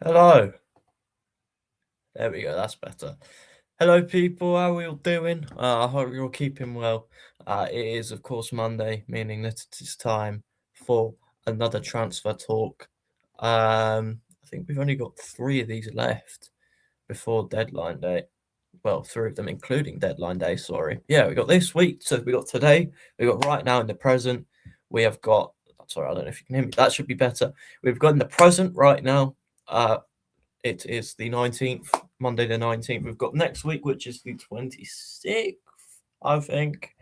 Hello. There we go. That's better. Hello, people. How are you all doing? I hope you're all keeping well. It is, of course, Monday, meaning that it is time for another transfer talk. I think we've only got 3 of these left before deadline day. Well, 3 of them, including deadline day. Sorry. Yeah, we got this week. So we got today. We got right now in the present. We have got. Sorry, I don't know if you can hear me. That should be better. We've got in the present right now. It is the 19th, Monday the 19th. We've got next week, which is the 26th, I think.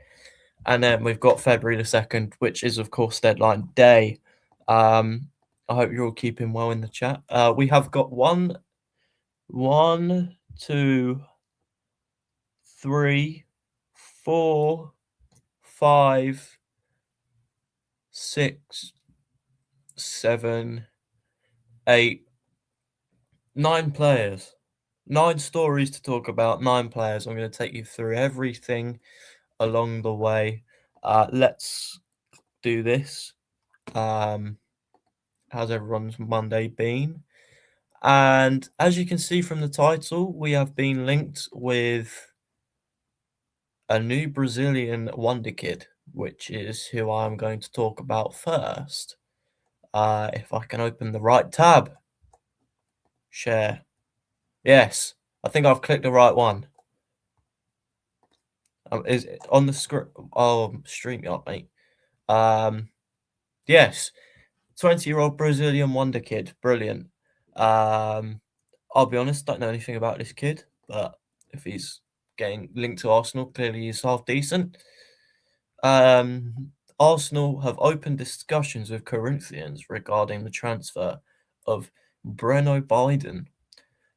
And then we've got February the 2nd, which is, of course, deadline day. I hope you're all keeping well in the chat. We have got one, two, three, 4, 5, 6, 7, 8, 9 players. 9 stories to talk about, 9 players. I'm going to take you through everything along the way. Let's do this. How's everyone's Monday been? And as you can see from the title, we have been linked with a new Brazilian wonderkid, which is who I'm going to talk about first. If I can open the right tab. Share. Yes, I think I've clicked the right one. Is it on the script? Oh, stream me up, mate. Yes, 20-year-old Brazilian wonder kid, brilliant. I'll be honest, don't know anything about this kid, but if he's getting linked to Arsenal, clearly he's half decent. Arsenal have opened discussions with Corinthians regarding the transfer of Breno Biden.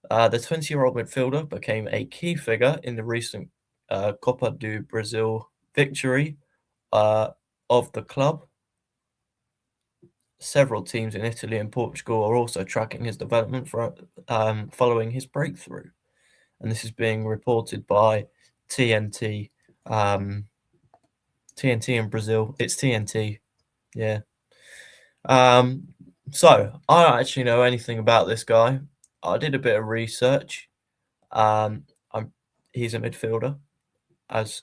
The 20-year-old midfielder became a key figure in the recent Copa do Brazil victory of the club. Several teams in Italy and Portugal are also tracking his development following his breakthrough. And this is being reported by TNT. TNT in Brazil. It's TNT. Yeah. So I don't actually know anything about this guy. I did a bit of research. He's a midfielder, as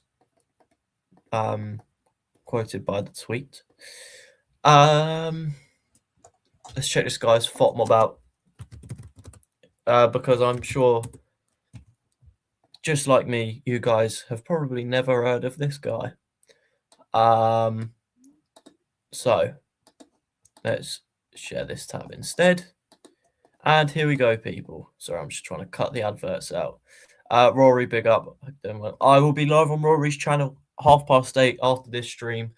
quoted by the tweet. Let's check this guy's FOTMob out, because I'm sure, just like me, you guys have probably never heard of this guy. So let's share this tab instead. And here we go, people. Sorry, I'm just trying to cut the adverts out. Rory, big up. I will be live on Rory's channel 8:30 after this stream.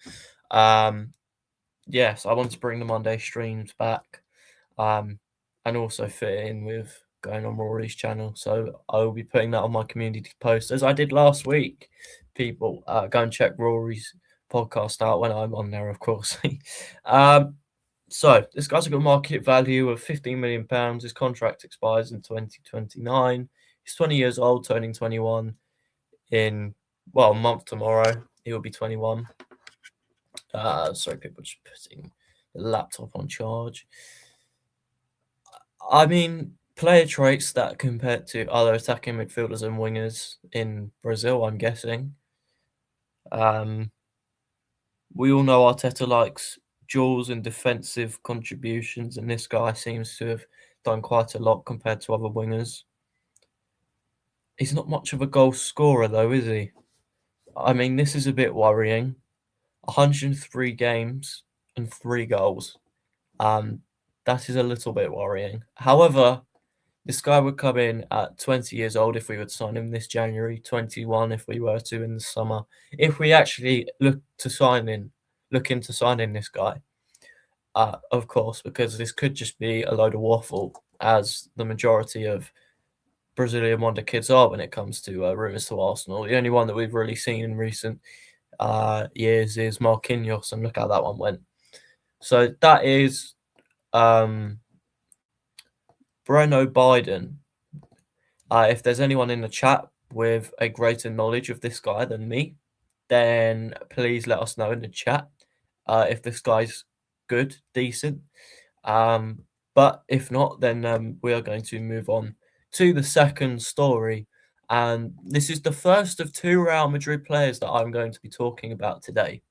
Yes, I want to bring the Monday streams back, and also fit in with going on Rory's channel. So I will be putting that on my community post, as I did last week. People, go and check Rory's podcast out when I'm on there, of course. So this guy's got a market value of £15 million. His contract expires in 2029. He's 20 years old, turning 21 in, well, a month tomorrow. He will be 21. Sorry, people, just putting the laptop on charge. I mean, player traits that compared to other attacking midfielders and wingers in Brazil, I'm guessing. We all know Arteta likes duels and defensive contributions, and this guy seems to have done quite a lot compared to other wingers. He's not much of a goal scorer, though, is he? I mean, this is a bit worrying. 103 games and 3 goals. That is a little bit worrying. However, this guy would come in at 20 years old if we would sign him this January, 21 if we were to in the summer. If we actually look into signing this guy, of course, because this could just be a load of waffle, as the majority of Brazilian wonder kids are when it comes to rumours to Arsenal. The only one that we've really seen in recent years is Marquinhos, and look how that one went. So that is Breno Biden. If there's anyone in the chat with a greater knowledge of this guy than me, then please let us know in the chat if this guy's good, decent. But But if not, then we are going to move on to the second story. And this is the first of two Real Madrid players that I'm going to be talking about today.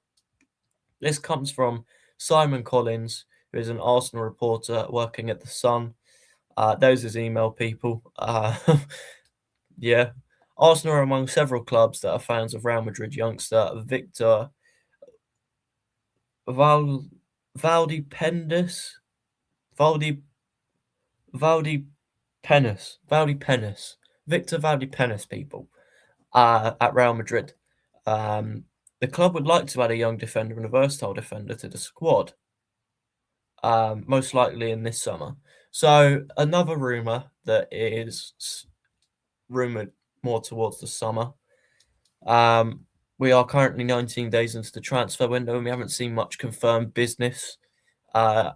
This comes from Simon Collins, who is an Arsenal reporter working at The Sun. There's his email, people. Yeah. Arsenal are among several clubs that are fans of Real Madrid youngster Victor Val Valdipennis. Valdi Valdipennis. Victor Valdipennis, people, at Real Madrid. Um, the club would like to add a young defender and a versatile defender to the squad, most likely in this summer. So another rumour that is rumoured more towards the summer. We are currently 19 days into the transfer window, and we haven't seen much confirmed business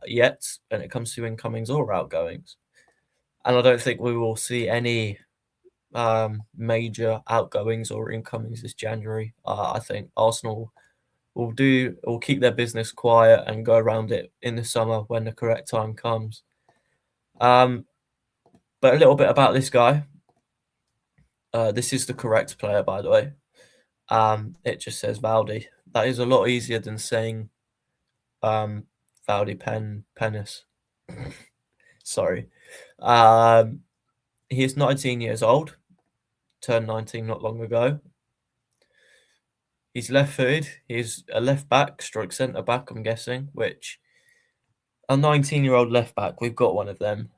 yet when it comes to incomings or outgoings. And I don't think we will see any major outgoings or incomings this January. I think Arsenal will keep their business quiet and go around it in the summer when the correct time comes. But a little bit about this guy. This is the correct player, by the way. It just says Valdi. That is a lot easier than saying Valdi Penis. Sorry. He is 19 years old. Turned 19 not long ago. He's left-footed. He's a left back, stroke centre back, I'm guessing, which a 19-year-old left back, we've got one of them.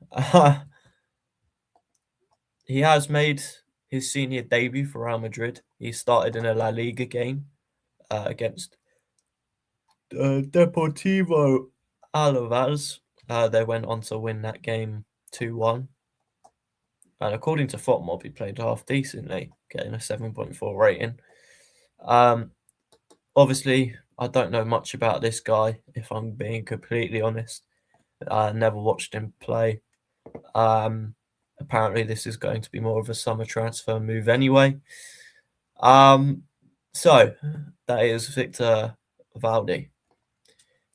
He has made his senior debut for Real Madrid. He started in a La Liga game against Deportivo Alaves. They went on to win that game 2-1. And according to FotMob, he played half decently, getting a 7.4 rating. Obviously, I don't know much about this guy, if I'm being completely honest. I never watched him play. Apparently, this is going to be more of a summer transfer move anyway. So, that is Victor Valdi.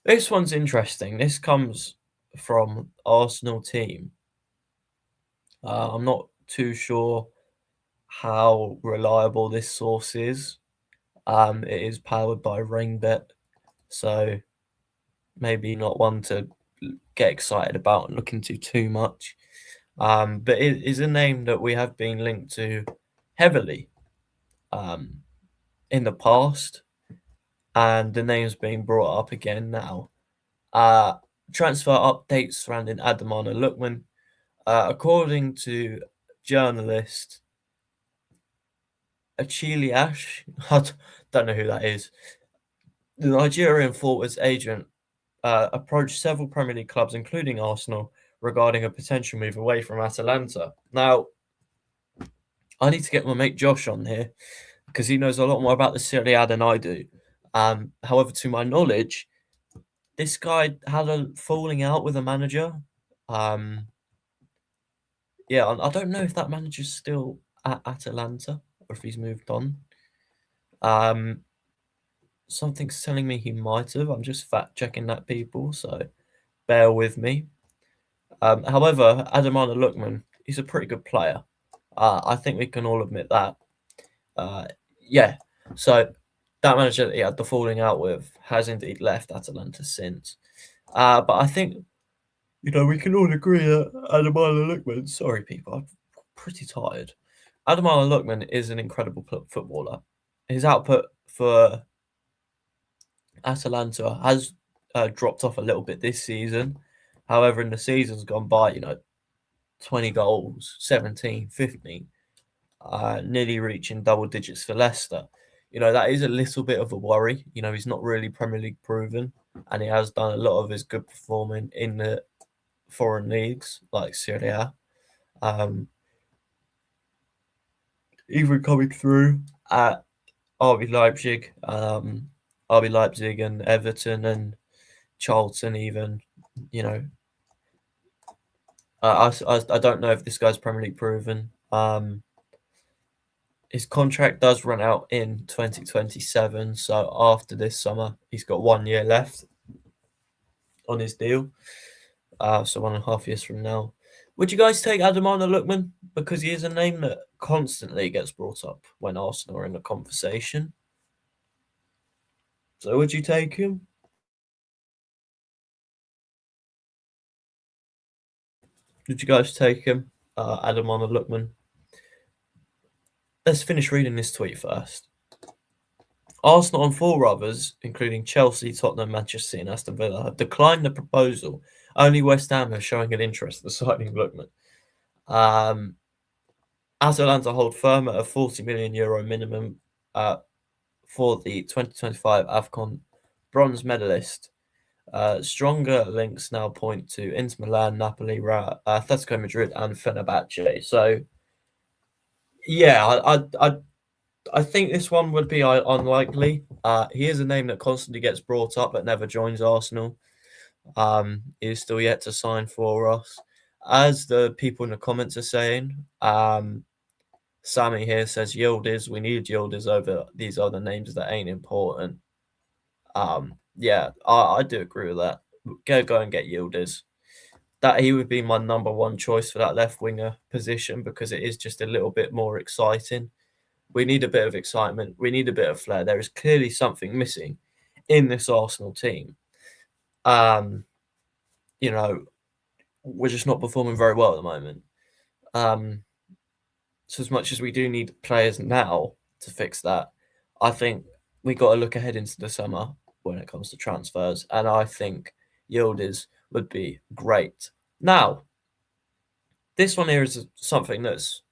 This one's interesting. This comes from Arsenal team. I'm not too sure how reliable this source is. It is powered by Rainbet, so maybe not one to get excited about and look into too much. But it is a name that we have been linked to heavily in the past, and the name's being brought up again now. Transfer updates surrounding Adamana Lookman. According to journalist Achille Ash, I don't know who that is, the Nigerian forwards agent approached several Premier League clubs, including Arsenal, regarding a potential move away from Atalanta. Now, I need to get my mate Josh on here because he knows a lot more about the Serie A than I do. However, to my knowledge, this guy had a falling out with a manager. Yeah, I don't know if that manager's still at Atalanta or if he's moved on. Something's telling me he might have. I'm just fact checking that, people, so bear with me. However, Adamana Lookman, he's a pretty good player. I think we can all admit that. Yeah, so that manager that he had the falling out with has indeed left Atalanta since. But I think, we can all agree that Adamana Lookman, sorry people, I'm pretty tired. Adamana Lookman is an incredible footballer. His output for Atalanta has dropped off a little bit this season. However, in the seasons gone by, 20 goals, 17, 15, nearly reaching double digits for Leicester. That is a little bit of a worry. He's not really Premier League proven, and he has done a lot of his good performing in the foreign leagues like Serie A. Even coming through at RB Leipzig, RB Leipzig and Everton and Charlton even, I don't know if this guy's Premier League proven. His contract does run out in 2027, so after this summer, he's got 1 year left on his deal. so 1.5 years from now. Would you guys take Adamana Lookman? Because he is a name that constantly gets brought up when Arsenal are in the conversation. So would you take him? Did you guys take him? Adamana Lookman. Let's finish reading this tweet first. Arsenal and four others, including Chelsea, Tottenham, Manchester City, and Aston Villa, have declined the proposal. Only West Ham are showing an interest in the signing of Lookman. Atalanta hold firm at a €40 million minimum for the 2025 AFCON bronze medalist. Stronger links now point to Inter Milan, Napoli, Atletico Madrid, and Fenerbahce. So, yeah, I think this one would be unlikely. He is a name that constantly gets brought up but never joins Arsenal. He is still yet to sign for us. As the people in the comments are saying, Sammy here says Yildiz. We need Yildiz over these other names that ain't important. Yeah, I do agree with that. Go and get Yildiz. That he would be my number one choice for that left winger position because it is just a little bit more exciting. We need a bit of excitement. We need a bit of flair. There is clearly something missing in this Arsenal team. You know, we're just not performing very well at the moment. So as much as we do need players now to fix that, I think we got to look ahead into the summer when it comes to transfers, and I think Yildiz would be great. Now, this one here is something that's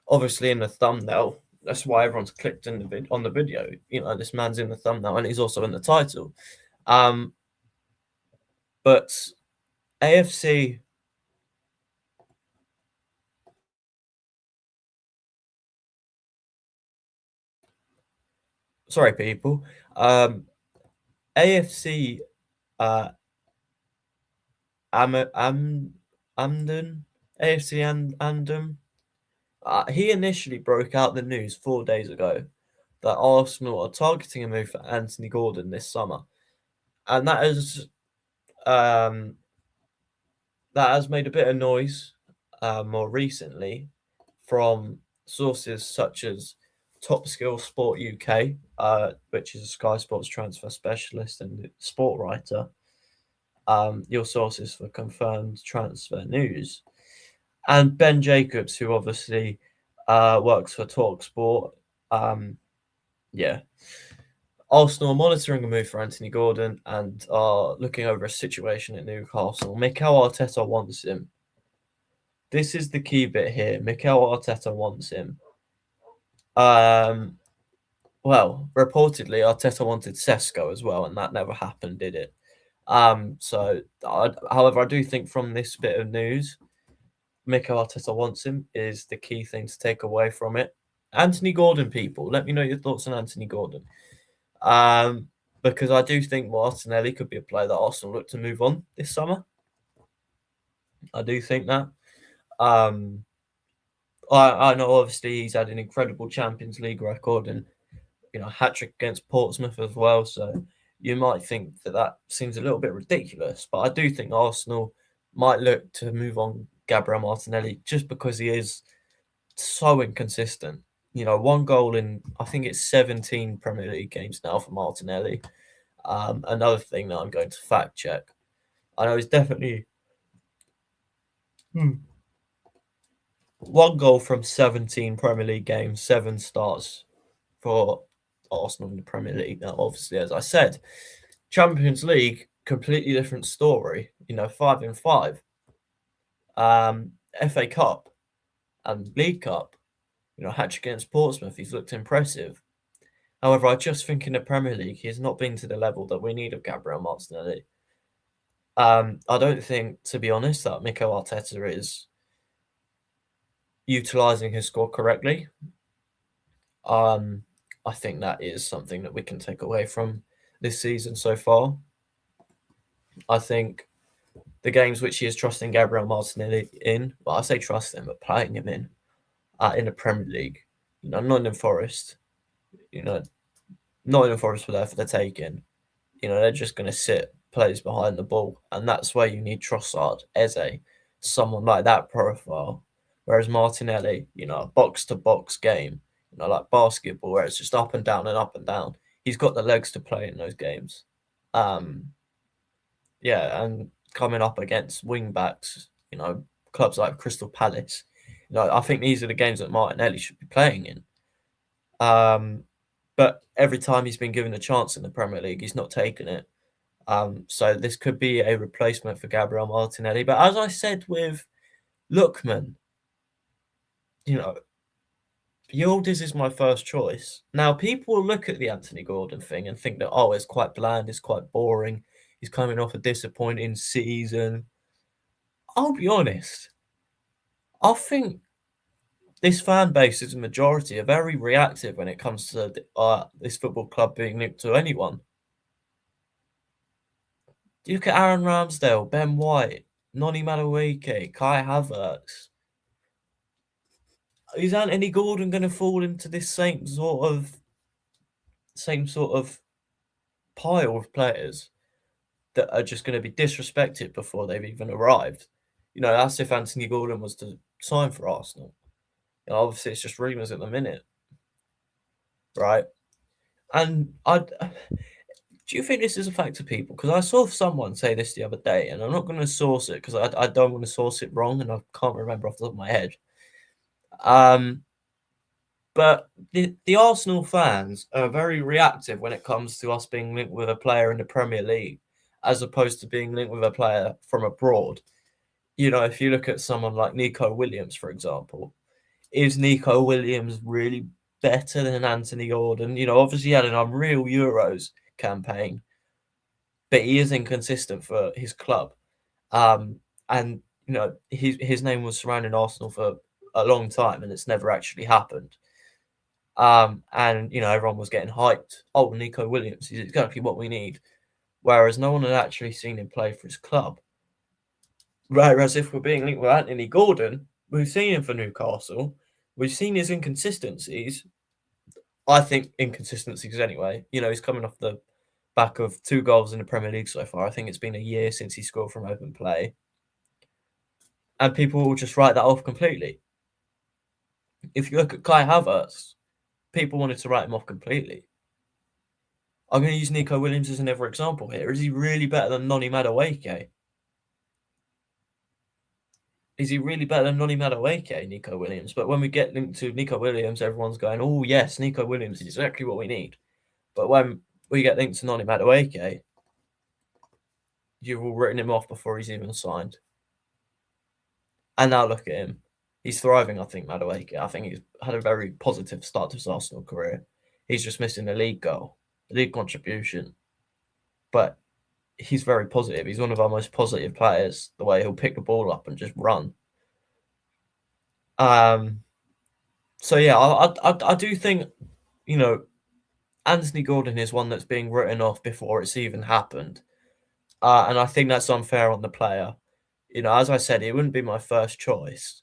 obviously in the thumbnail. That's why everyone's clicked in on the video. You know, this man's in the thumbnail and he's also in the title. But AFC. Sorry, people. AFC Amden, AFC Andem. He initially broke out the news 4 days ago that Arsenal are targeting a move for Anthony Gordon this summer, and um, that has made a bit of noise more recently from sources such as Top Skill Sport UK, which is a Sky Sports transfer specialist and sport writer. Your sources for confirmed transfer news, and Ben Jacobs, who obviously works for TalkSport. Yeah, Arsenal are monitoring a move for Anthony Gordon and are looking over a situation at Newcastle. Mikel Arteta wants him. This is the key bit here. Mikel Arteta wants him. Well, reportedly, Arteta wanted Sesko as well, and that never happened, did it? However, I do think from this bit of news, Mikel Arteta wants him is the key thing to take away from it. Anthony Gordon, people, let me know your thoughts on Anthony Gordon. Because I do think Martinelli could be a player that Arsenal look to move on this summer. I do think that. I know obviously he's had an incredible Champions League record and hat trick against Portsmouth as well. So you might think that seems a little bit ridiculous, but I do think Arsenal might look to move on Gabriel Martinelli just because he is so inconsistent. One goal in I think it's 17 Premier League games now for Martinelli. Another thing that I'm going to fact check. I know he's definitely one goal from 17 Premier League games, 7 starts for Arsenal in the Premier League. Now, obviously, as I said, Champions League, completely different story. 5 in 5. FA Cup and League Cup, hat-trick against Portsmouth, he's looked impressive. However, I just think in the Premier League, he has not been to the level that we need of Gabriel Martinelli. I don't think, to be honest, that Mikel Arteta is utilising his squad correctly. I think that is something that we can take away from this season so far. I think the games which he is trusting Gabriel Martinelli in, well, I say trust him, but playing him in the Premier League, Nottingham Forest, Nottingham Forest were there for the taking. They're just going to sit plays behind the ball, and that's where you need Trossard, Eze, someone like that profile. Whereas Martinelli, a box to box game, like basketball, where it's just up and down and up and down. He's got the legs to play in those games. Um, yeah, and coming up against wing backs, clubs like Crystal Palace, I think these are the games that Martinelli should be playing in. But every time he's been given a chance in the Premier League, he's not taken it. So this could be a replacement for Gabriel Martinelli. But as I said with Lookman, you know, Yildiz is my first choice. Now, people will look at the Anthony Gordon thing and think that, oh, it's quite bland, it's quite boring. He's coming off a disappointing season. I'll be honest. I think this fan base is a majority are very reactive when it comes to this football club being linked to anyone. You look at Aaron Ramsdale, Ben White, Noni Madueke, Kai Havertz. Is Anthony Gordon going to fall into this same sort of pile of players that are just going to be disrespected before they've even arrived? That's if Anthony Gordon was to sign for Arsenal. Obviously, it's just rumours at the minute, right? And do you think this is a fact to people? Because I saw someone say this the other day, and I'm not going to source it because I don't want to source it wrong, and I can't remember off the top of my head. But the Arsenal fans are very reactive when it comes to us being linked with a player in the Premier League, as opposed to being linked with a player from abroad. If you look at someone like Nico Williams, for example, is Nico Williams really better than Anthony Gordon? Obviously he had an unreal Euros campaign, but he is inconsistent for his club. And his name was surrounding Arsenal for a long time, and it's never actually happened. And everyone was getting hyped. Oh, Nico Williams, he's exactly what we need. Whereas no one had actually seen him play for his club. Whereas if we're being linked with Anthony Gordon, we've seen him for Newcastle. We've seen his inconsistencies. I think inconsistencies anyway. He's coming off the back of 2 goals in the Premier League so far. I think it's been a year since he scored from open play. And people will just write that off completely. If you look at Kai Havertz, people wanted to write him off completely. I'm going to use Nico Williams as another example here. Is he really better than Noni Madueke? Is he really better than Noni Madueke, Nico Williams? But when we get linked to Nico Williams, everyone's going, oh, yes, Nico Williams is exactly what we need. But when we get linked to Noni Madueke, you've all written him off before he's even signed. And now look at him. He's thriving, I think, Madueke. I think he's had a very positive start to his Arsenal career. He's just missing a league goal, a league contribution. But he's very positive. He's one of our most positive players, the way he'll pick the ball up and just run. So, yeah, I do think, Anthony Gordon is one that's being written off before it's even happened. And I think that's unfair on the player. As I said, it wouldn't be my first choice.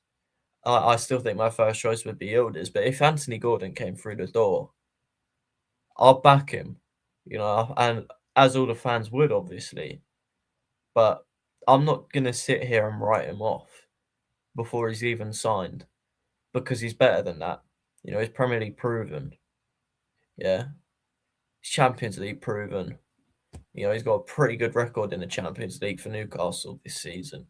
I still think my first choice would be Yildiz. But if Anthony Gordon came through the door, I'll back him, and as all the fans would, obviously. But I'm not going to sit here and write him off before he's even signed, because he's better than that. He's Premier League proven. Yeah. He's Champions League proven. He's got a pretty good record in the Champions League for Newcastle this season.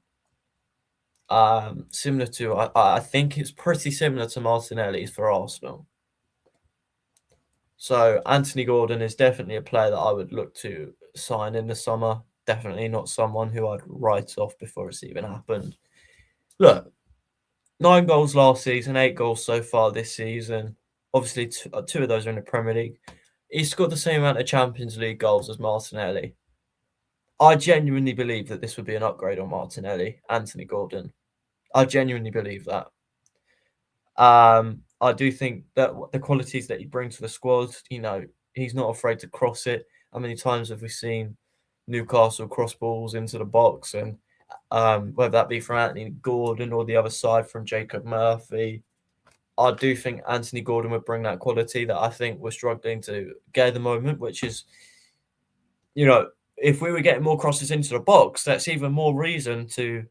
Similar to, I think it's pretty similar to Martinelli's for Arsenal. So Anthony Gordon is definitely a player that I would look to sign in the summer. Definitely not someone who I'd write off before it's even happened. Look, 9 goals last season, 8 goals so far this season. Obviously, 2 of those are in the Premier League. He's scored the same amount of Champions League goals as Martinelli. I genuinely believe that this would be an upgrade on Martinelli, Anthony Gordon. I genuinely believe that. I do think that the qualities that he brings to the squad, he's not afraid to cross it. How many times have we seen Newcastle cross balls into the box, and whether that be from Anthony Gordon or the other side from Jacob Murphy? I do think Anthony Gordon would bring that quality that I think we're struggling to get at the moment, which is, if we were getting more crosses into the box, that's even more reason to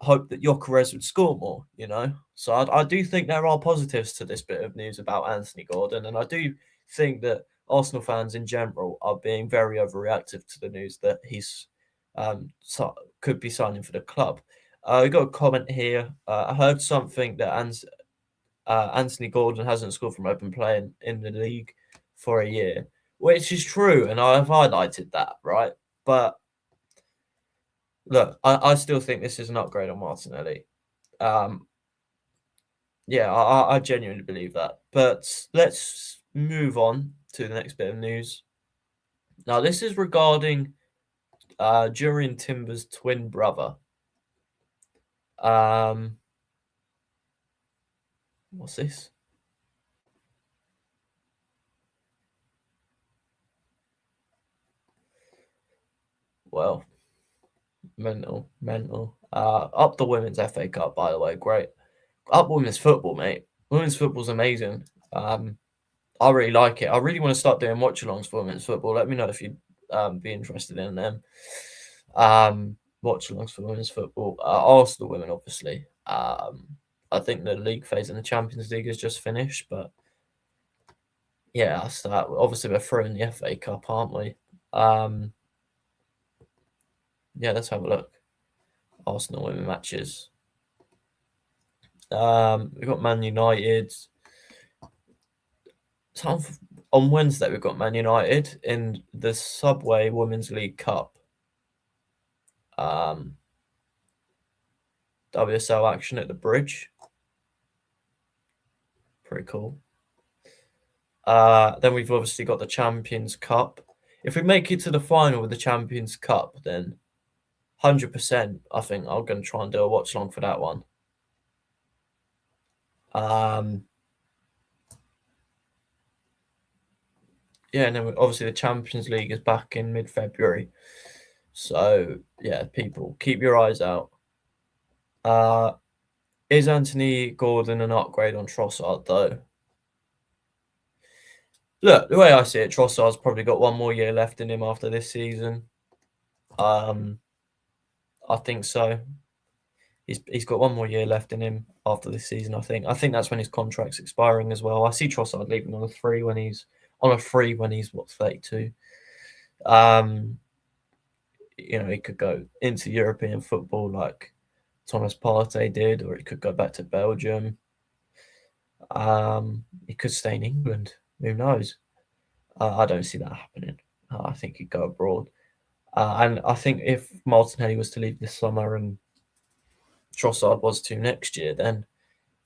hope that Gyökeres would score more, you know? So I do think there are positives to this bit of news about Anthony Gordon, and I do think that Arsenal fans in general are being very overreactive to the news that he's could be signing for the club. We got a comment here. I heard something that Anthony Gordon hasn't scored from open play in the league for a year, which is true, and I've highlighted that, right? But look, I still think this is an upgrade on Martinelli. Um, yeah, I genuinely believe that. But let's move on to the next bit of news. Now, this is regarding Jurien Timber's twin brother. What's this? Well, mental. Up the Women's FA Cup, by the way, great. Up women's football, mate. Women's football's amazing. I really like it. I really want to start doing watch-alongs for women's football. Let me know if you'd be interested in them. Watch-alongs for women's football. Arsenal women, obviously. I think the league phase in the Champions League has just finished, but yeah, I'll start. Obviously, we're through in the FA Cup, aren't we? Yeah, let's have a look. Arsenal women matches. We've got Man United. On Wednesday, we've got Man United in the Subway Women's League Cup. WSL action at the Bridge. Pretty cool. Then we've obviously got the Champions Cup. If we make it to the final with the Champions Cup, then 100%, I think I'm going to try and do a watch along for that one. Yeah, and then obviously the Champions League is back in mid-February. So, yeah, people, keep your eyes out. Is Anthony Gordon an upgrade on Trossard, though? Look, the way I see it, Trossard's probably got one more year left in him after this season. I think so. He's got one more year left in him after this season, I think. I think that's when his contract's expiring as well. I see Trossard leaving on a free when he's 32. He could go into European football like Thomas Partey did, or he could go back to Belgium. He could stay in England. Who knows? I don't see that happening. I think he'd go abroad. And I think if Martinelli was to leave this summer and Trossard was to next year, then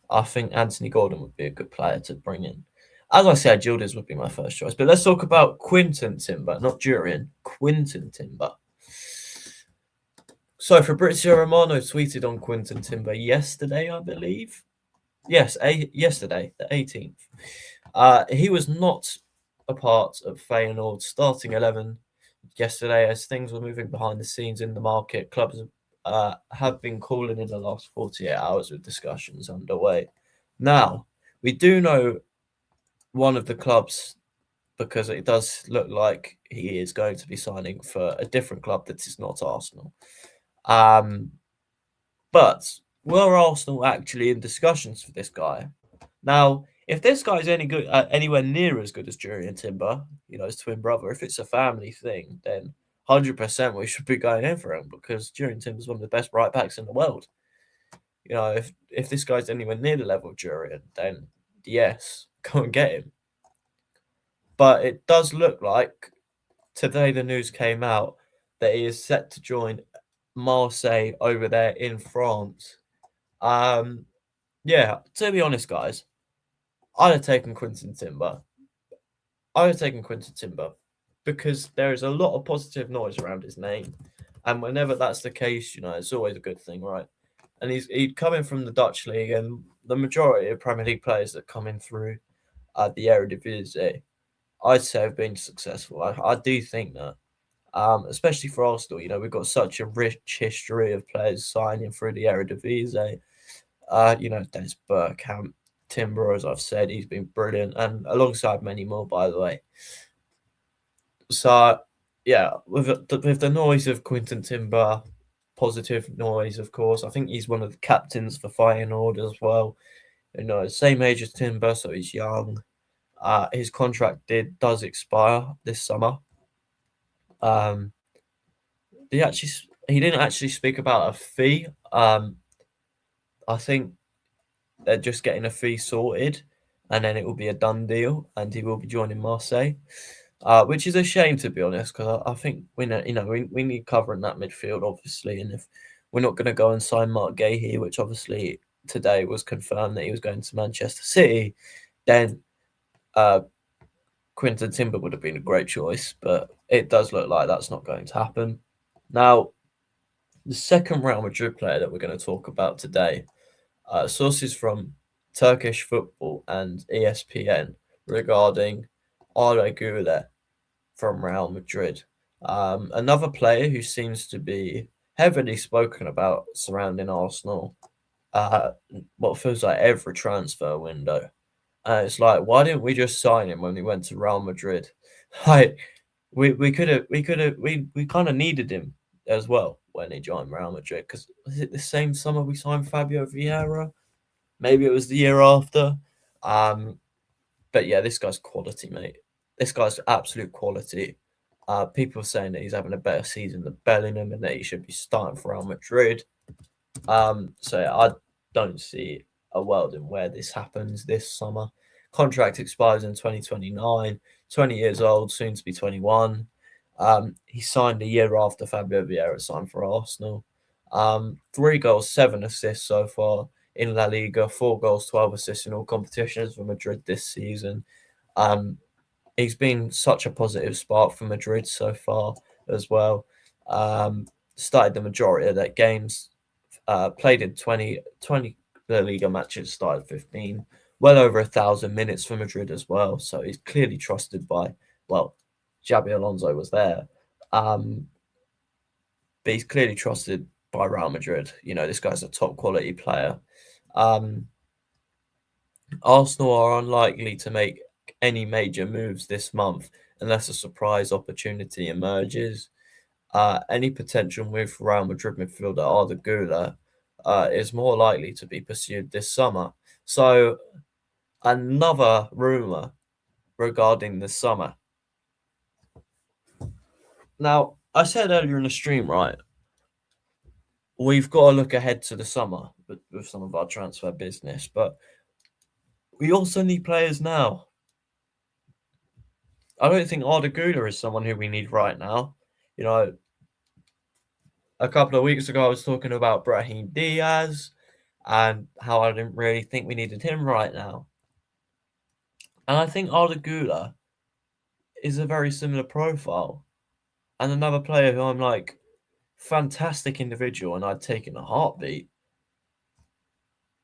I think Anthony Gordon would be a good player to bring in. As I said, Gildes would be my first choice. But let's talk about Quinton Timber, not Jurien. Quinton Timber. So Fabrizio Romano tweeted on Quinton Timber yesterday, I believe. Yes, yesterday, the 18th. He was not a part of Feyenoord's starting 11 yesterday as things were moving behind the scenes in the market. Clubs have been calling in the last 48 hours with discussions underway. Now, we do know one of the clubs because it does look like he is going to be signing for a different club that is not Arsenal. But were Arsenal actually in discussions for this guy? Now, if this guy's anywhere near as good as Jurien Timber, his twin brother, if it's a family thing, then 100% we should be going in for him because Jurien Timber's one of the best right backs in the world. If this guy's anywhere near the level of Jurien, then yes, go and get him. But it does look like today the news came out that he is set to join Marseille over there in France. Yeah, to be honest, guys, I'd have taken Quinton Timber. Because there is a lot of positive noise around his name. And whenever that's the case, it's always a good thing, right? And he'd come in from the Dutch league, and the majority of Premier League players that come in through the Eredivisie, I'd say have been successful. I do think that. Especially for Arsenal, we've got such a rich history of players signing through the Eredivisie. Dennis Bergkamp, Timber, as I've said, he's been brilliant, and alongside many more, by the way. So yeah, with the noise of Quinton Timber, positive noise, of course. I think he's one of the captains for Feyenoord as well. You know, same age as Timber, so he's young. His contract does expire this summer. Um, he actually he didn't actually speak about a fee. I think they're just getting a fee sorted, and then it will be a done deal, and he will be joining Marseille. Which is a shame to be honest, because I think we need cover in that midfield, obviously, and if we're not going to go and sign Mark Gahey, which obviously today was confirmed that he was going to Manchester City, then uh, Quinton Timber would have been a great choice, but it does look like that's not going to happen. Now, the second Real Madrid player that we're going to talk about today, sources from Turkish football and ESPN regarding Arda Güler from Real Madrid. Another player who seems to be heavily spoken about surrounding Arsenal, uh, what feels like every transfer window. It's like, why didn't we just sign him when we went to Real Madrid? Like, we kind of needed him as well when he joined Real Madrid, because was it the same summer we signed Fabio Vieira? Maybe it was the year after. Um, but yeah, this guy's quality, mate. This guy's absolute quality. People are saying that he's having a better season than Bellingham and that he should be starting for Real Madrid. So yeah, I don't see a world in where this happens this summer. Contract expires in 2029. 20 years old, soon to be 21. He signed a year after Fabio Vieira signed for Arsenal. 3 goals, 7 assists so far in La Liga. 4 goals, 12 assists in all competitions for Madrid this season. Um, he's been such a positive spark for Madrid so far as well. Started the majority of their games, played in 20 La Liga matches, started 15, well over 1,000 minutes for Madrid as well. So he's clearly trusted by, well, Xabi Alonso was there, um, but he's clearly trusted by Real Madrid. You know, this guy's a top quality player. Um, Arsenal are unlikely to make any major moves this month unless a surprise opportunity emerges. Any potential move for Real Madrid midfielder Arda Güler is more likely to be pursued this summer. So, another rumour regarding the summer. Now, I said earlier in the stream, right, we've got to look ahead to the summer with some of our transfer business, but we also need players now. I don't think Arda Güler is someone who we need right now. You know, a couple of weeks ago, I was talking about Brahim Diaz and how I didn't really think we needed him right now. And I think Arda Güler is a very similar profile. And another player who I'm like, fantastic individual, and I'd take in a heartbeat.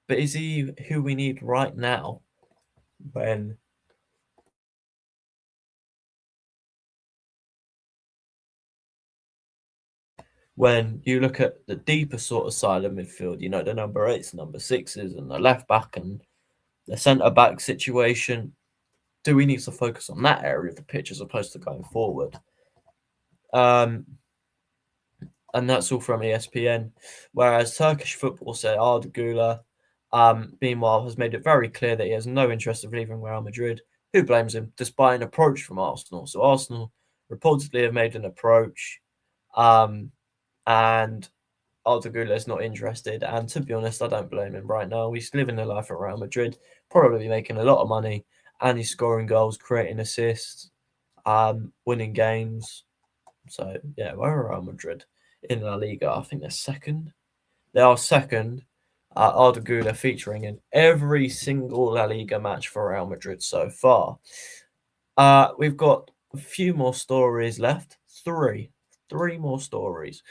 But is he who we need right now when you look at the deeper sort of side of midfield, you know, the number eights, number sixes, and the left back and the centre back situation? Do we need to focus on that area of the pitch as opposed to going forward? Um, and that's all from ESPN. Whereas Turkish football say Arda Güler, meanwhile, has made it very clear that he has no interest of leaving Real Madrid. Who blames him, despite an approach from Arsenal? So Arsenal reportedly have made an approach, and Arda Güler is not interested. And to be honest, I don't blame him right now. He's living a life at Real Madrid, probably making a lot of money, and he's scoring goals, creating assists, winning games. So yeah, where are Real Madrid in La Liga? I think they're second. They are second. Arda Güler featuring in every single La Liga match for Real Madrid so far. We've got a few more stories left. Three more stories,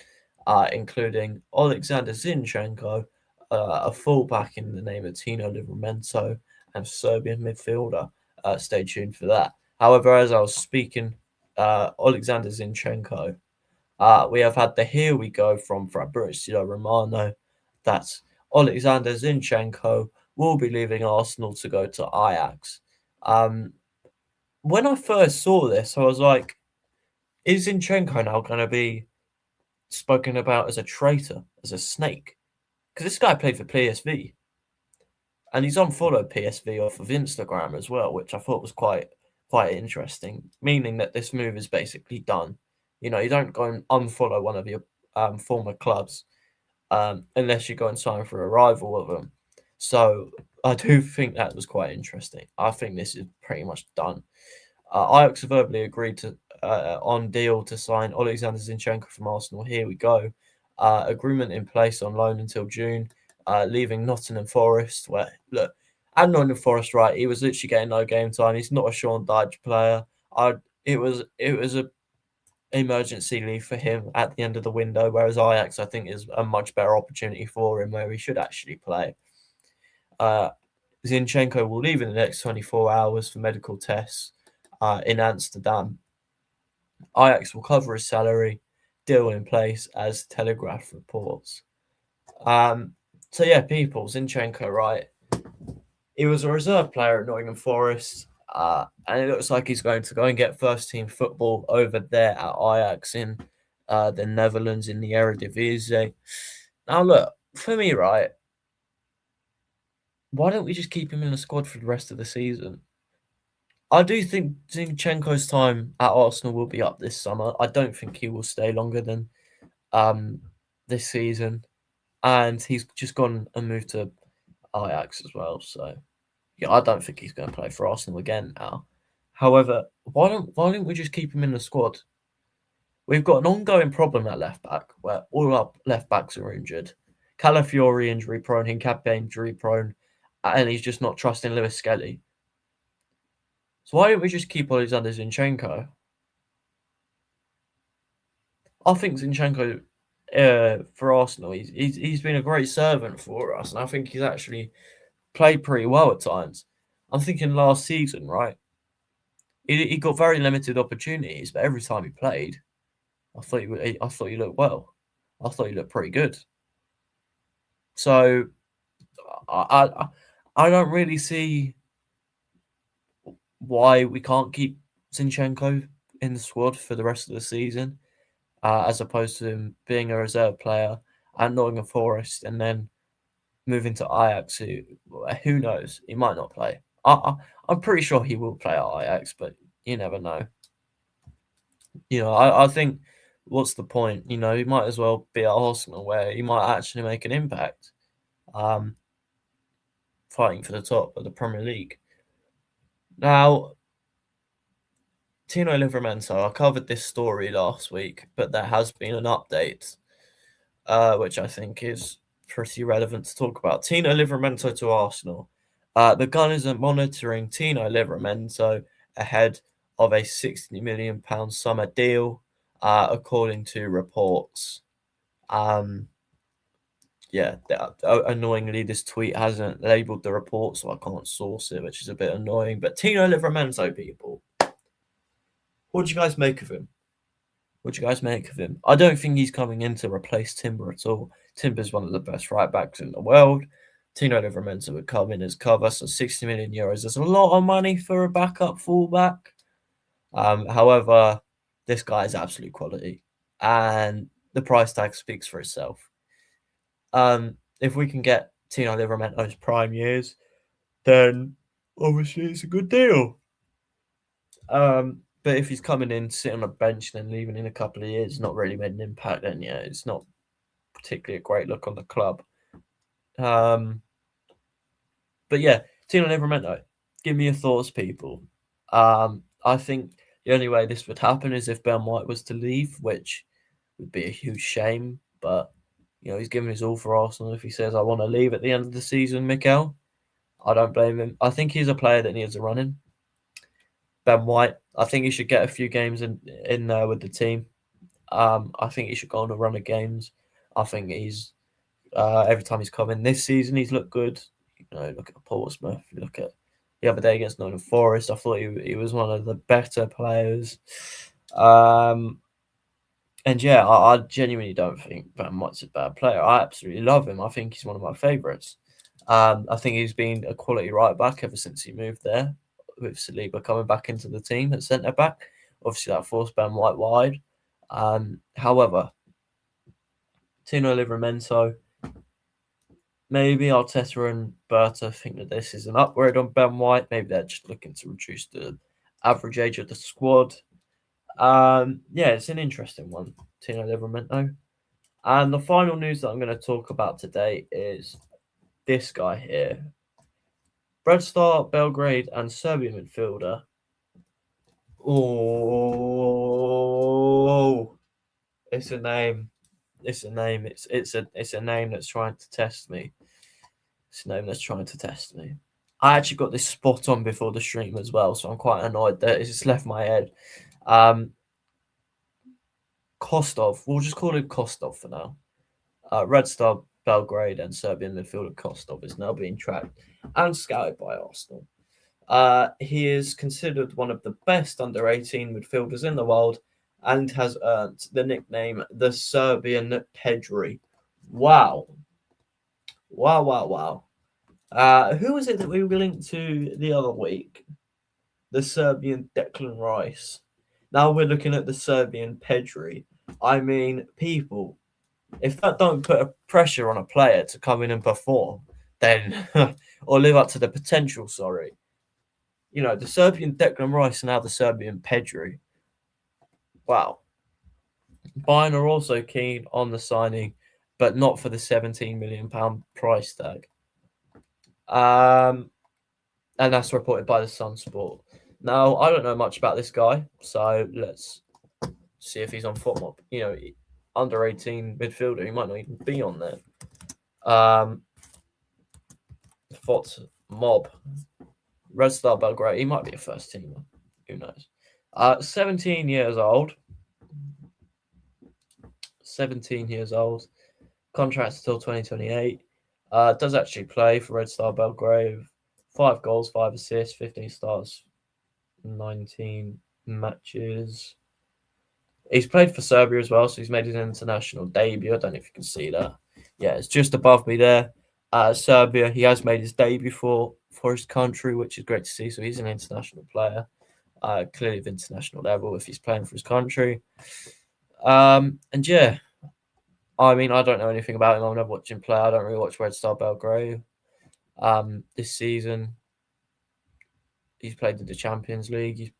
including Alexander Zinchenko, a fullback in the name of Tino Livramento, and Serbian midfielder. Stay tuned for that. However, as I was speaking, Alexander Zinchenko, we have had the here we go from Fabrizio Romano that Alexander Zinchenko will be leaving Arsenal to go to Ajax. When I first saw this, I was like, is Zinchenko now going to be spoken about as a traitor, as a snake? Because this guy played for PSV, and he's unfollowed PSV off of Instagram as well, which I thought was quite interesting. Meaning that this move is basically done. You know, you don't go and unfollow one of your former clubs unless you go and sign for a rival of them. So I do think that was quite interesting. I think this is pretty much done. Ajax verbally agreed to on deal to sign Alexander Zinchenko from Arsenal. Here we go. Agreement in place on loan until June, leaving Nottingham Forest. Where look, at Nottingham Forest, right? He was literally getting no game time. He's not a Sean Dyche player. It was a emergency leave for him at the end of the window, whereas Ajax I think is a much better opportunity for him where he should actually play. Uh, Zinchenko will leave in the next 24 hours for medical tests in Amsterdam. Ajax will cover his salary, deal in place as Telegraph reports. So yeah, people, Zinchenko, right? He was a reserve player at Nottingham Forest, and it looks like he's going to go and get first team football over there at Ajax in the Netherlands in the Eredivisie. Now, look, for me, right? Why don't we just keep him in the squad for the rest of the season? I do think Zinchenko's time at Arsenal will be up this summer. I don't think he will stay longer than um, this season, and he's just gone and moved to Ajax as well. So yeah, I don't think he's going to play for Arsenal again now. However, why don't we just keep him in the squad? We've got an ongoing problem at left back where all our left backs are injured. Calafiori injury prone, Hincapié injury prone, and he's just not trusting Lewis Skelly. So why don't we just keep Alexander Zinchenko? I think Zinchenko for Arsenal, he's been a great servant for us, and I think he's actually played pretty well at times. I'm thinking last season, right? He got very limited opportunities, but every time he played, I thought he looked well. I thought he looked pretty good. So I don't really see why we can't keep Zinchenko in the squad for the rest of the season, as opposed to him being a reserve player at Nottingham Forest and then moving to Ajax. Who knows? He might not play. I'm pretty sure he will play at Ajax, but you never know. You know, I think what's the point? You know, he might as well be at Arsenal where he might actually make an impact, um, fighting for the top of the Premier League. Now, Tino Livramento, I covered this story last week, but there has been an update, which I think is pretty relevant to talk about. Tino Livramento to Arsenal. The Gunners are monitoring Tino Livramento ahead of a £60 million summer deal, according to reports. Yeah, annoyingly, this tweet hasn't labelled the report, so I can't source it, which is a bit annoying. But Tino Livramento, people, what do you guys make of him? What do you guys make of him? I don't think he's coming in to replace Timber at all. Timber's one of the best right backs in the world. Tino Livramento would come in as cover, so €60 million is a lot of money for a backup fullback. However, this guy is absolute quality, and the price tag speaks for itself. If we can get Tino Livramento's prime years, then obviously it's a good deal. But if he's coming in, sitting on a bench, then leaving in a couple of years, not really made an impact, then yeah, it's not particularly a great look on the club. But yeah, Tino Livramento, give me your thoughts, people. I think the only way this would happen is if Ben White was to leave, which would be a huge shame. But you know, he's given his all for Arsenal. If he says I want to leave at the end of the season, Mikel, I don't blame him. I think he's a player that needs a run in. Ben White, I think he should get a few games in there with the team. I think he should go on a run of games. I think he's every time he's come in this season, he's looked good. You know, look at Portsmouth. Look at the other day against Nottingham Forest. I thought he was one of the better players. And yeah, I genuinely don't think Ben White's a bad player. I absolutely love him. I think he's one of my favourites. I think he's been a quality right back ever since he moved there, with Saliba coming back into the team at centre back. Obviously, that forced Ben White wide. However, Tino Livramento, maybe Arteta and Berta think that this is an upgrade on Ben White. Maybe they're just looking to reduce the average age of the squad. Yeah, it's an interesting one, Tino Livramento. And the final news that I'm going to talk about today is this guy here. Red Star, Belgrade, and Serbian midfielder. Oh, it's a name. It's a name. It's a name that's trying to test me. It's a name that's trying to test me. I actually got this spot on before the stream as well, so I'm quite annoyed that it's just left my head. Kostov. We'll just call it Kostov for now. Red Star, Belgrade, and Serbian midfielder Kostov is now being tracked and scouted by Arsenal. He is considered one of the best under 18 midfielders in the world and has earned the nickname the Serbian Pedri. Wow. Wow, wow, wow. Who was it that we were linked to the other week? The Serbian Declan Rice. Now we're looking at the Serbian Pedri. I mean, people, if that don't put a pressure on a player to come in and perform, then or live up to the potential, sorry. You know, the Serbian Declan Rice and now the Serbian Pedri. Wow. Bayern are also keen on the signing, but not for the £17 million price tag. And that's reported by the Sun Sport. Now, I don't know much about this guy, so let's see if he's on FOTMob. You know, under 18 midfielder, he might not even be on there. FOTMob. Red Star Belgrade, he might be a first teamer. Who knows? 17 years old. 17 years old. Contract until 2028. Does actually play for Red Star Belgrade. 5 goals, 5 assists, 15 starts, 19 matches. He's played for Serbia as well, so he's made his international debut. I don't know if you can see that. Yeah, it's just above me there. Serbia, he has made his debut for his country, which is great to see. So he's an international player, clearly of international level if he's playing for his country. And yeah, I mean, I don't know anything about him. I've never watched him play. I don't really watch Red Star Belgrade. This season, he's played in the Champions League. He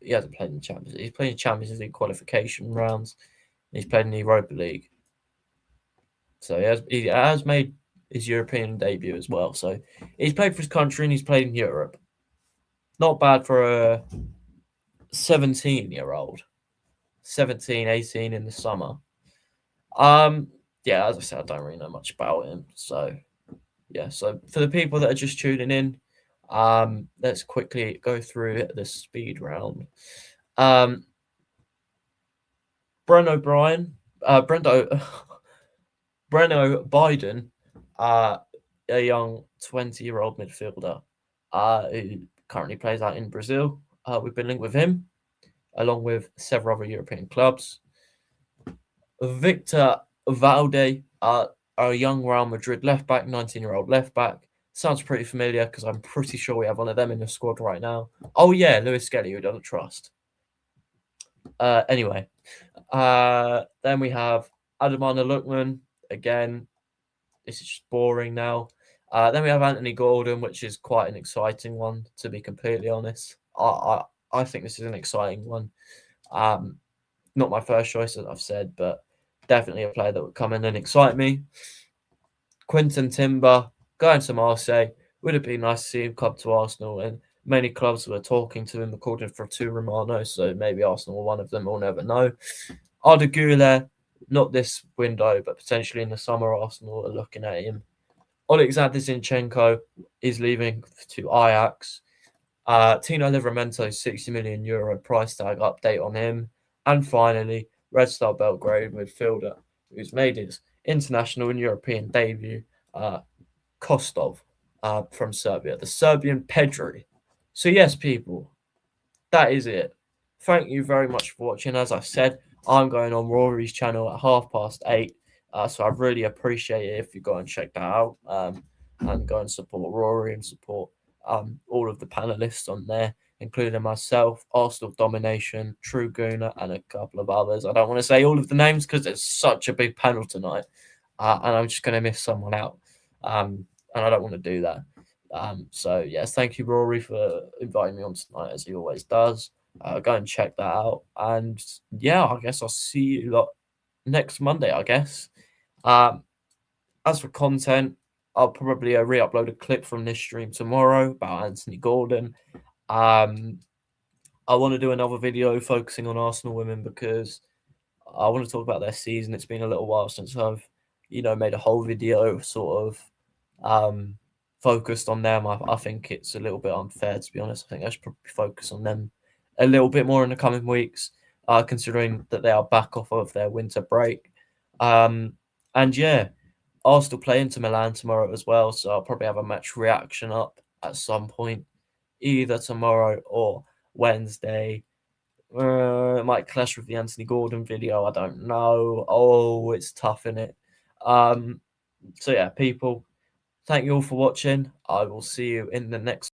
hasn't played in the Champions League. He's played in Champions League qualification rounds. He's played in the Europa League. So he has made his European debut as well. So he's played for his country and he's played in Europe. Not bad for a 17-year-old. 17, 18 in the summer. Yeah, as I said, I don't really know much about him. So, yeah. So for the people that are just tuning in, let's quickly go through the speed round. Breno Biden, a young 20-year-old midfielder who currently plays out in Brazil. We've been linked with him, along with several other European clubs. Victor Valde, a young Real Madrid left-back, 19-year-old left-back. Sounds pretty familiar because I'm pretty sure we have one of them in the squad right now. Oh, yeah, Lewis Skelly, who doesn't trust. Anyway, then we have Adamana Lukman. Again, this is just boring now. Then we have Anthony Gordon, which is quite an exciting one, to be completely honest. I think this is an exciting one. Not my first choice, as I've said, but definitely a player that would come in and excite me. Quinton Timber, going to Marseille. Would have been nice to see him come to Arsenal, and many clubs were talking to him according to Romano, so maybe Arsenal were one of them, we'll never know. Arda Güler, not this window, but potentially in the summer, Arsenal are looking at him. Alexander Zinchenko is leaving to Ajax. Tino Livramento, €60 million price tag update on him. And finally, Red Star Belgrade midfielder, who's made his international and European debut, Kostov from Serbia, the Serbian Pedri. So yes, people, that is it. Thank you very much for watching. As I said, I'm going on Rory's channel at 8:30. So I really appreciate it if you go and check that out and go and support Rory and support all of the panelists on there. including myself, Arsenal Domination, True Gooner, and a couple of others. I don't want to say all of the names because it's such a big panel tonight, and I'm just going to miss someone out, and I don't want to do that. So yes, thank you, Rory, for inviting me on tonight, as he always does. Go and check that out, and yeah, I guess I'll see you lot next Monday, I guess. Um, as for content, I'll probably re-upload a clip from this stream tomorrow about Anthony Gordon. I want to do another video focusing on Arsenal women because I want to talk about their season. It's been a little while since I've, made a whole video sort of focused on them. I think it's a little bit unfair, to be honest. I think I should probably focus on them a little bit more in the coming weeks, considering that they are back off of their winter break. And yeah, Arsenal play Inter Milan tomorrow as well, so I'll probably have a match reaction up at some point, either tomorrow or Wednesday. It might clash with the Anthony Gordon video. I don't know. Oh, it's tough, in it. So yeah, people, thank you all for watching. I will see you in the next